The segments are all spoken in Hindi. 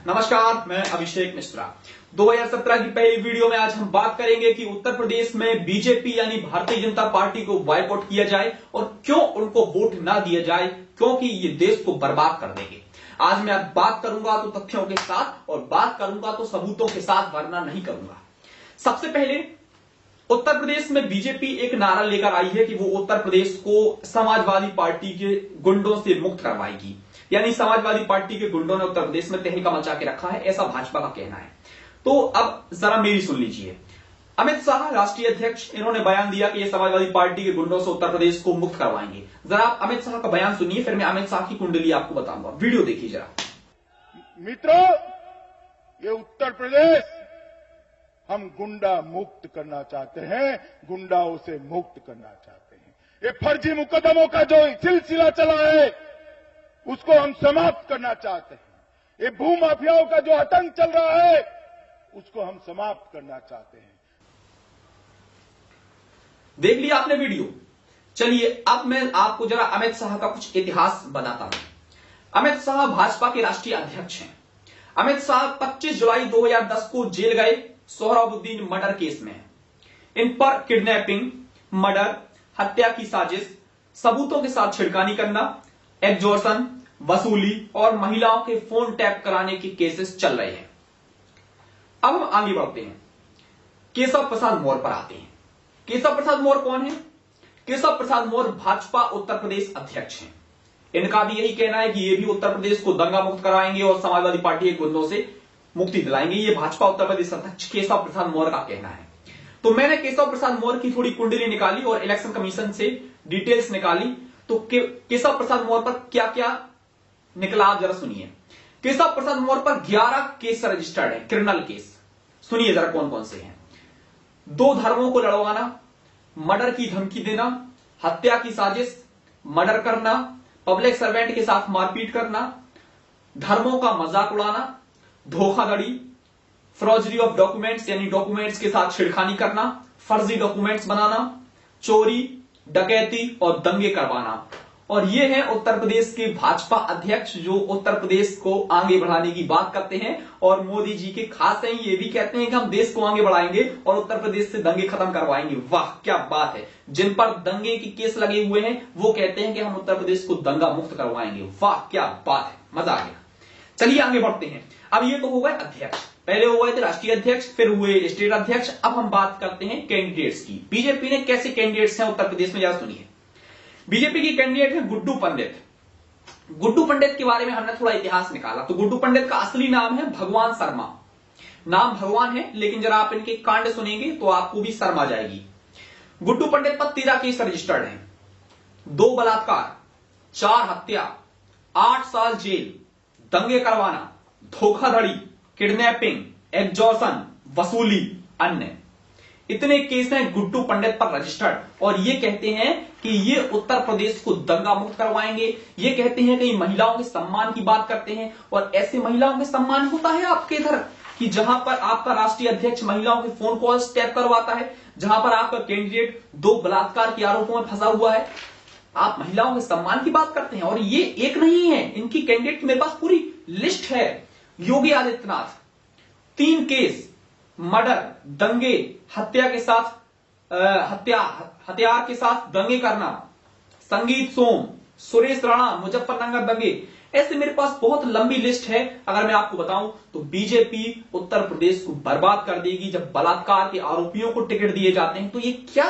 नमस्कार, मैं अभिषेक मिश्रा। 2017 की पहली वीडियो में आज हम बात करेंगे कि उत्तर प्रदेश में बीजेपी यानी भारतीय जनता पार्टी को बॉयकॉट किया जाए और क्यों उनको वोट ना दिया जाए, क्योंकि ये देश को बर्बाद कर देंगे। आज मैं बात करूंगा तो तथ्यों के साथ और बात करूंगा तो सबूतों के साथ, वरना नहीं करूंगा। सबसे पहले उत्तर प्रदेश में बीजेपी एक नारा लेकर आई है कि वो उत्तर प्रदेश को समाजवादी पार्टी के गुंडों से मुक्त करवाएगी, यानी समाजवादी पार्टी के गुंडों ने उत्तर प्रदेश में तहलका मचा के रखा है, ऐसा भाजपा का कहना है। तो अब जरा मेरी सुन लीजिए। अमित शाह राष्ट्रीय अध्यक्ष, इन्होंने बयान दिया कि ये समाजवादी पार्टी के गुंडों से उत्तर प्रदेश को मुक्त करवाएंगे। जरा आप अमित शाह का बयान सुनिए, फिर मैं अमित शाह की कुंडली आपको बताऊंगा। वीडियो देखिए जरा। मित्रों, ये उत्तर प्रदेश हम गुंडा मुक्त करना चाहते हैं, गुंडाओं से मुक्त करना चाहते हैं। ये फर्जी मुकदमों का जो सिलसिला चला है उसको हम समाप्त करना चाहते हैं। ये भू माफियाओं का जो आतंक चल रहा है उसको हम समाप्त करना चाहते हैं। देख लिया आपने वीडियो। चलिए अब मैं आपको जरा अमित शाह का कुछ इतिहास बताता हूं। अमित शाह भाजपा के राष्ट्रीय अध्यक्ष हैं। अमित शाह 25 जुलाई 2010 को जेल गए सोहराबुद्दीन मर्डर केस में। इन पर किडनैपिंग, मर्डर, हत्या की साजिश, सबूतों के साथ छिड़कानी करना, एक्सटॉर्शन, वसूली और महिलाओं के फोन टैप कराने के केसेस चल रहे हैं। अब हम आगे बढ़ते हैं, केशव प्रसाद मौर्य पर आते हैं। केशव प्रसाद मौर्य कौन है? केशव प्रसाद मौर्य भाजपा उत्तर प्रदेश अध्यक्ष हैं। इनका भी यही कहना है कि ये भी उत्तर प्रदेश को दंगा मुक्त कराएंगे और समाजवादी पार्टी के गुंडों से मुक्ति दिलाएंगे। ये भाजपा उत्तर प्रदेश अध्यक्ष केशव प्रसाद मौर्य का कहना है। तो मैंने केशव प्रसाद मौर्य की थोड़ी कुंडली निकाली और इलेक्शन कमीशन से डिटेल्स निकाली। तो केशव प्रसाद मौर्य पर क्या क्या निकला आप जरा सुनिए। केशव प्रसाद मौर्य पर 11 केस रजिस्टर्ड है, क्रिमिनल केस। सुनिए जरा कौन कौन से हैं। 2 धर्मों को लड़वाना, मर्डर की धमकी देना, हत्या की साजिश, मर्डर करना, पब्लिक सर्वेंट के साथ मारपीट करना, धर्मों का मजाक उड़ाना, धोखाधड़ी, फॉर्जरी ऑफ डॉक्यूमेंट्स यानी डॉक्यूमेंट्स के साथ छिड़खानी करना, फर्जी डॉक्यूमेंट्स बनाना, चोरी, डकैती और दंगे करवाना। और ये है उत्तर प्रदेश के भाजपा अध्यक्ष जो उत्तर प्रदेश को आगे बढ़ाने की बात करते हैं और मोदी जी के खास हैं। ये भी कहते हैं कि हम देश को आगे बढ़ाएंगे और उत्तर प्रदेश से दंगे खत्म करवाएंगे। वाह क्या बात है। जिन पर दंगे के केस लगे हुए हैं वो कहते हैं कि हम उत्तर प्रदेश को दंगा मुक्त करवाएंगे। वाह क्या बात है, मजा आ गया। चलिए आगे बढ़ते हैं। अब ये तो हो गए अध्यक्ष, पहले हो गए थे राष्ट्रीय अध्यक्ष, फिर हुए स्टेट अध्यक्ष। अब हम बात करते हैं कैंडिडेट्स की। बीजेपी ने कैसे कैंडिडेट्स हैं उत्तर प्रदेश में, जरा सुनिए। बीजेपी की कैंडिडेट है गुड्डू पंडित। गुड्डू पंडित के बारे में हमने थोड़ा इतिहास निकाला। तो गुड्डू पंडित का असली नाम है भगवान शर्मा। नाम भगवान है, लेकिन जरा आप इनके कांड सुनेंगे तो आपको भी शर्म आ जाएगी। गुड्डू पंडित पर 13 केस रजिस्टर्ड हैं। 2 बलात्कार, 4 हत्या, 8 साल जेल, दंगे करवाना, धोखाधड़ी, किडनैपिंग, एक्सटॉर्शन, वसूली, अन्य, इतने केस हैं गुड्डू पंडित पर रजिस्टर्ड। और ये कहते हैं कि ये उत्तर प्रदेश को दंगा मुक्त करवाएंगे। ये कहते हैं कि महिलाओं के सम्मान की बात करते हैं। और ऐसे महिलाओं के सम्मान होता है आपके इधर कि जहां पर आपका राष्ट्रीय अध्यक्ष महिलाओं के फोन कॉल्स टैप करवाता है, जहां पर आपका कैंडिडेट 2 बलात्कार के आरोपों में फंसा हुआ है, आप महिलाओं के सम्मान की बात करते हैं। और ये एक नहीं है, इनकी कैंडिडेट की मेरे पास पूरी लिस्ट है। योगी आदित्यनाथ 3 केस, मर्डर, दंगे, हत्या के साथ हथियार के साथ दंगे करना, संगीत सोम, सुरेश राणा, मुजफ्फरनगर दंगे, ऐसे मेरे पास बहुत लंबी लिस्ट है। अगर मैं आपको बताऊं तो बीजेपी उत्तर प्रदेश को बर्बाद कर देगी। जब बलात्कार के आरोपियों को टिकट दिए जाते हैं तो ये क्या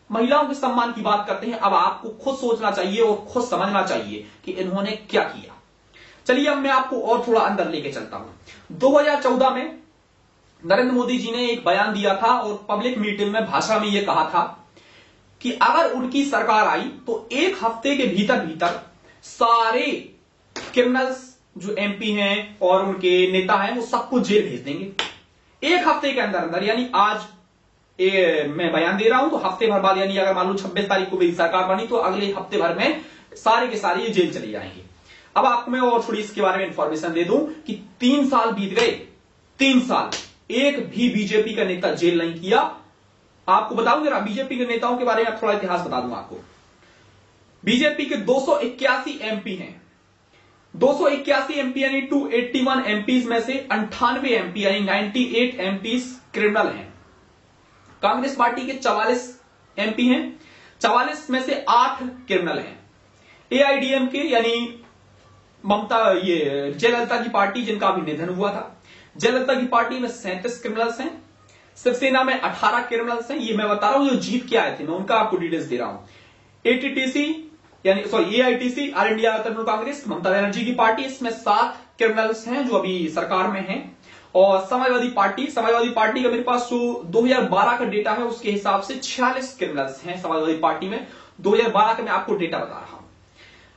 महिलाओं के सम्मान की बात करते हैं। अब आपको खुद सोचना चाहिए और खुद समझना चाहिए कि इन्होंने क्या किया। चलिए अब मैं आपको और थोड़ा अंदर लेके चलता हूं। 2014 में नरेंद्र मोदी जी ने एक बयान दिया था और पब्लिक मीटिंग में भाषण में यह कहा था कि अगर उनकी सरकार आई तो 1 हफ्ते के भीतर भीतर सारे क्रिमिनल्स जो एमपी हैं और उनके नेता हैं वो सबको जेल भेज देंगे 1 हफ्ते के अंदर अंदर। यानी आज मैं बयान दे रहा हूं तो हफ्ते भर बाद, यानी अगर मान लो 26 तारीख को मेरी सरकार बनी तो अगले हफ्ते भर में सारे के सारे ये जेल चले जाएंगे। अब आपको मैं और थोड़ी इसके बारे में इंफॉर्मेशन दे दूं कि 3 साल बीत गए, 3 साल एक भी बीजेपी का नेता जेल नहीं किया। आपको बताऊं जरा बीजेपी के नेताओं के बारे में थोड़ा इतिहास बता दूं आपको। बीजेपी के 281 एमपी हैं, 281 एमपी यानी 281 एमपीज में से 98 एमपी यानी 98 एमपीज क्रिमिनल हैं। कांग्रेस पार्टी के 44 एमपी हैं, 44 में से 8 क्रिमिनल हैं। एआईडीएमके यानी जयललिता की पार्टी, जिनका अभी निधन हुआ था, जयललिता की पार्टी में 37 क्रिमिनल्स हैं। शिवसेना में 18 क्रिमिनल्स हैं। ये मैं बता रहा हूं जो जीत के आए थे, मैं उनका आपको डिटेल्स दे रहा हूं। AITC all India Trinamool Congress, Mamata Banerjee की पार्टी, इसमें 7 क्रिमिनल्स हैं जो अभी सरकार में हैं। और समाजवादी पार्टी का मेरे पास जो 2012 का डेटा है उसके हिसाब से 46 क्रिमिनल्स हैं समाजवादी पार्टी में। 2012 का मैं आपको डेटा बता रहा हूं।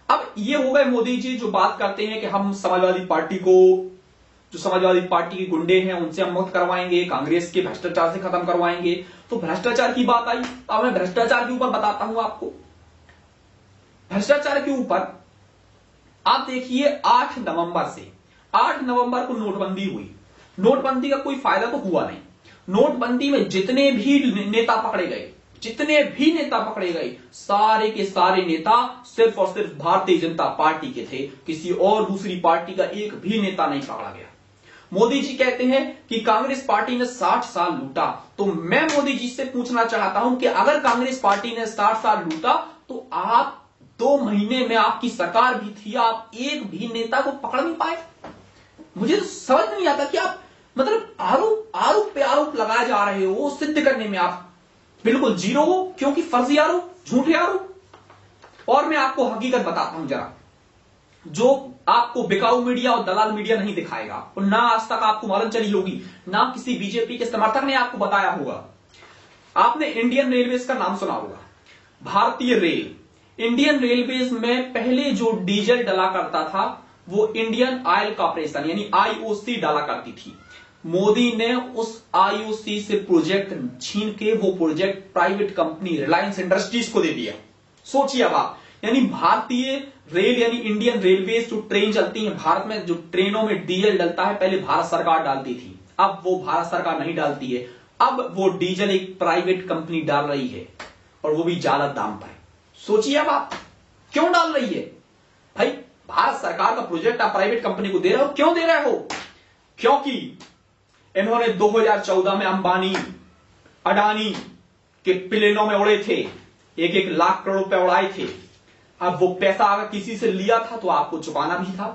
अब ये हो गए मोदी जी जो बात करते हैं कि हम समाजवादी पार्टी को, जो समाजवादी पार्टी के गुंडे हैं उनसे हम मुक्त करवाएंगे, कांग्रेस के भ्रष्टाचार से खत्म करवाएंगे। तो भ्रष्टाचार की बात आई, अब मैं भ्रष्टाचार के ऊपर बताता हूं आपको। भ्रष्टाचार के ऊपर आप देखिए 8 नवंबर को नोटबंदी हुई। नोटबंदी का कोई फायदा तो हुआ नहीं। नोटबंदी में जितने भी नेता पकड़े गए, सारे के सारे नेता सिर्फ और सिर्फ भारतीय जनता पार्टी के थे। किसी और दूसरी पार्टी का एक भी नेता नहीं पकड़ा गया। मोदी जी कहते हैं कि कांग्रेस पार्टी ने 60 साल लूटा। तो मैं मोदी जी से पूछना चाहता हूं कि अगर कांग्रेस पार्टी ने 60 साल लूटा तो आप 2 महीने में आपकी सरकार भी थी, आप एक भी नेता को पकड़ नहीं पाए। मुझे तो समझ नहीं आता कि आप मतलब आरोप पे आरोप लगाए जा रहे हो, सिद्ध करने में आप बिल्कुल जीरो हो, क्योंकि फर्जी आरोप, झूठे आरोप। और मैं आपको हकीकत बताता हूं जरा, जो आपको बिकाऊ मीडिया और दलाल मीडिया नहीं दिखाएगा, और ना आज तक आपको मालूम चली होगी, ना किसी बीजेपी के समर्थक ने आपको बताया होगा। आपने इंडियन रेलवेज का नाम सुना होगा, भारतीय रेल। इंडियन रेलवेज में पहले जो डीजल डला करता था वो इंडियन ऑयल कॉर्पोरेशन यानी आईओसी डाला करती थी। मोदी ने उस आईओसी से प्रोजेक्ट छीन के वो project private company Reliance industries को दे दिया। सोचिए अब आप, यानी भारतीय रेल यानी इंडियन रेलवेज जो ट्रेन चलती है भारत में, जो ट्रेनों में डीजल डलता है, पहले भारत सरकार डालती थी, अब वो भारत सरकार नहीं डालती है। अब वो डीजल एक प्राइवेट कंपनी डाल रही है, और वो भी ज्यादा दाम पर। सोचिए अब आप, क्यों डाल रही है भाई? भारत सरकार का प्रोजेक्ट आप प्राइवेट कंपनी को दे रहे हो, क्यों दे रहे हो? क्योंकि इन्होंने 2014 में अंबानी अडानी के प्लेनों में उड़े थे, 1-1 लाख करोड़ रुपए उड़ाए थे। अब वो पैसा अगर किसी से लिया था तो आपको चुकाना भी था,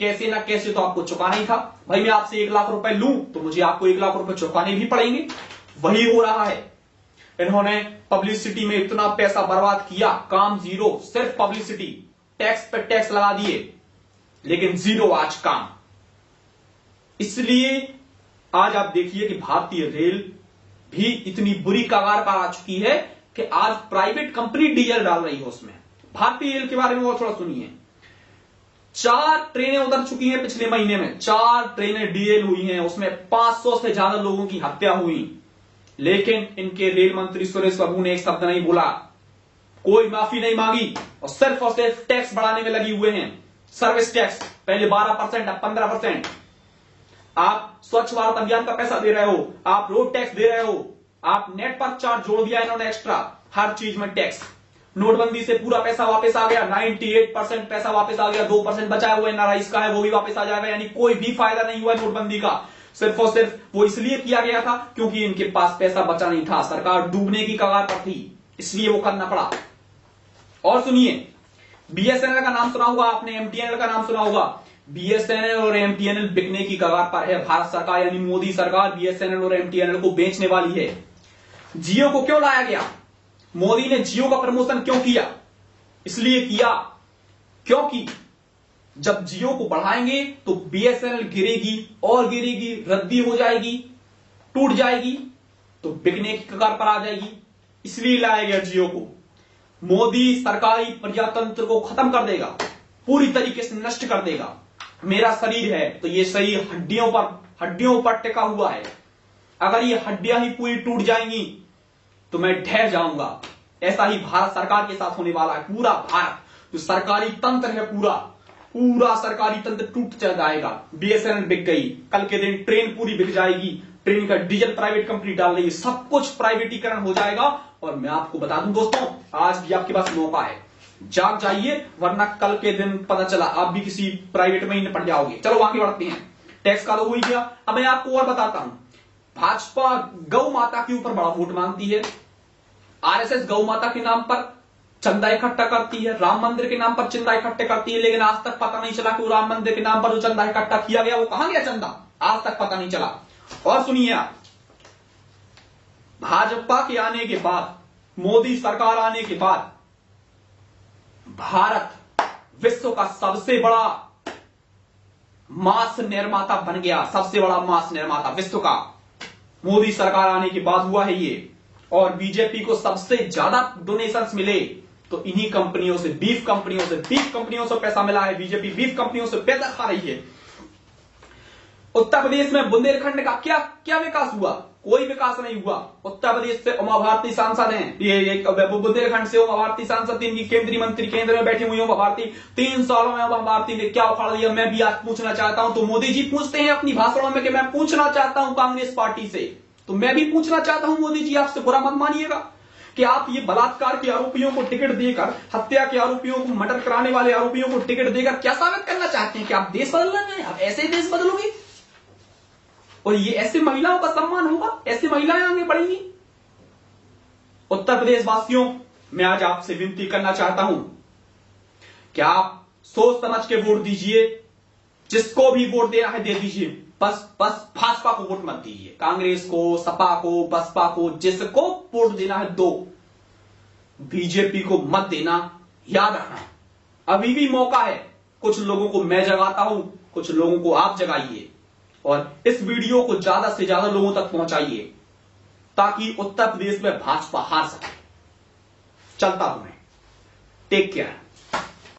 कैसे ना कैसे तो आपको चुकाना ही था। भाई मैं आपसे 1 लाख रुपए लूं तो मुझे आपको 1 लाख रुपए चुकाने भी पड़ेंगे। वही हो रहा है। इन्होंने पब्लिसिटी में इतना पैसा बर्बाद किया, काम जीरो, सिर्फ पब्लिसिटी, टैक्स पे टैक्स लगा दिए, लेकिन जीरो आज काम। इसलिए आज आप देखिए कि भारतीय रेल भी इतनी बुरी कगार पर आ चुकी है कि आज प्राइवेट कंपनी डीजल डाल रही है उसमें। भारतीय रेल के बारे में और थोड़ा सुनिए। 4 ट्रेनें उतर चुकी हैं पिछले महीने में, 4 ट्रेनें डीएल हुई हैं, उसमें 500 से ज्यादा लोगों की हत्या हुई। लेकिन इनके रेल मंत्री सुरेश प्रभु ने एक शब्द नहीं बोला, कोई माफी नहीं मांगी, और सिर्फ टैक्स बढ़ाने में लगी हुए हैं। सर्विस टैक्स पहले 12%, अब 15%। आप स्वच्छ भारत अभियान का पैसा दे रहे हो, आप रोड टैक्स दे रहे हो, आप नेट पर चार्ज जोड़ दिया इन्होंने एक्स्ट्रा, हर चीज में टैक्स। नोटबंदी से पूरा पैसा वापस आ गया, 98% पैसा वापस आ गया, 2% बचाया हुआ एनआरआईज का है वो भी वापस आ जाएगा। यानी कोई भी फायदा नहीं हुआ नोटबंदी का। सिर्फ और सिर्फ वो इसलिए किया गया था क्योंकि इनके पास पैसा बचा नहीं था, सरकार डूबने की कगार पर थी, इसलिए वो करना पड़ा। और सुनिए, बीएसएनएल का नाम सुना होगा आपने, एमटीएनएल का नाम सुना होगा। बीएसएनएल और एमटीएनएल बिकने की कगार पर है। भारत सरकार यानी मोदी सरकार बीएसएनएल और एमटीएनएल को बेचने वाली है। जियो को क्यों लाया गया? मोदी ने जियो का प्रमोशन क्यों किया? इसलिए किया क्योंकि जब जियो को बढ़ाएंगे तो बीएसएनएल गिरेगी और गिरेगी, रद्दी हो जाएगी, टूट जाएगी, तो बिकने की कगार पर आ जाएगी। इसलिए लाया गया जियो को। मोदी सरकारी प्रजातंत्र को खत्म कर देगा, पूरी तरीके से नष्ट कर देगा। मेरा शरीर है तो ये शरीर हड्डियों पर टिका हुआ है। अगर ये हड्डियां ही पूरी टूट जाएंगी तो मैं ढह जाऊंगा। ऐसा ही भारत सरकार के साथ होने वाला है। पूरा भारत जो सरकारी तंत्र है, पूरा सरकारी तंत्र टूट चल जाएगा। बीएसएनएल बिक गई, कल के दिन ट्रेन पूरी बिक जाएगी, ट्रेन का डीजल प्राइवेट कंपनी डाल रही है, सब कुछ प्राइवेटीकरण हो जाएगा। और मैं आपको बता दूं दोस्तों, आज भी आपके पास मौका है, जाग जाइए, वरना कल के दिन पता चला आप भी किसी प्राइवेट में ही निपट जाओगे। चलो आगे बढ़ते हैं। टैक्स का तो हो ही गया। अब मैं आपको और बताता हूं, भाजपा गौ माता के ऊपर बड़ा वोट मांगती है, आरएसएस गौ माता के नाम पर चंदा इकट्ठा करती है, राम मंदिर के नाम पर चंदा इकट्ठा करती है, लेकिन आज तक पता नहीं चला कि राम मंदिर के नाम पर जो चंदा इकट्ठा किया गया वो कहां गया चंदा, आज तक पता नहीं चला। और सुनिए आप, भाजपा के आने के बाद, मोदी सरकार आने के बाद भारत विश्व का सबसे बड़ा मांस निर्माता बन गया, सबसे बड़ा मांस निर्माता विश्व का। मोदी सरकार आने के बाद हुआ है ये। और बीजेपी को सबसे ज्यादा डोनेशंस मिले तो इन्हीं कंपनियों से, बीफ कंपनियों से पैसा मिला है। बीजेपी बीफ कंपनियों से पैसा खा रही है। उत्तर प्रदेश में बुंदेलखंड का क्या क्या विकास हुआ? कोई विकास नहीं हुआ। उत्तर प्रदेश से उमा भारती सांसद हैं, ये बुंदेलखंड से उमा भारती सांसद, इनकी केंद्रीय मंत्री केंद्र में बैठी हुई उमा भारती। 3 सालों में उमा भारती ने क्या उखाड़ दिया, मैं भी आज पूछना चाहता हूं। तो मोदी जी पूछते हैं अपनी भाषणों में कि मैं पूछना चाहता हूं कांग्रेस पार्टी से, तो मैं भी पूछना चाहता हूं मोदी जी आपसे, बुरा मत मानिएगा कि आप ये बलात्कार के आरोपियों को टिकट देकर, हत्या के आरोपियों को, मर्डर कराने वाले आरोपियों को टिकट देकर क्या साबित करना चाहते हैं कि आप देश बदलना है, आप ऐसे देश बदलोगे और ये ऐसे महिलाओं का सम्मान होगा, ऐसी महिलाएं आगे बढ़ेंगी। उत्तर प्रदेश वासियों, मैं आज आपसे विनती करना चाहता हूं कि आप सोच समझ के वोट दीजिए, जिसको भी वोट देना है दे दीजिए, बस भाजपा को वोट मत दीजिए, कांग्रेस को, सपा को, बसपा को, जिसको वोट देना है दो, बीजेपी को मत देना। याद रखना अभी भी मौका है। कुछ लोगों को मैं जगाता हूं, कुछ लोगों को आप जगाइए और इस वीडियो को ज्यादा से ज्यादा लोगों तक पहुंचाइए ताकि उत्तर प्रदेश में भाजपा हार सके। चलता हूं मैं। Take care.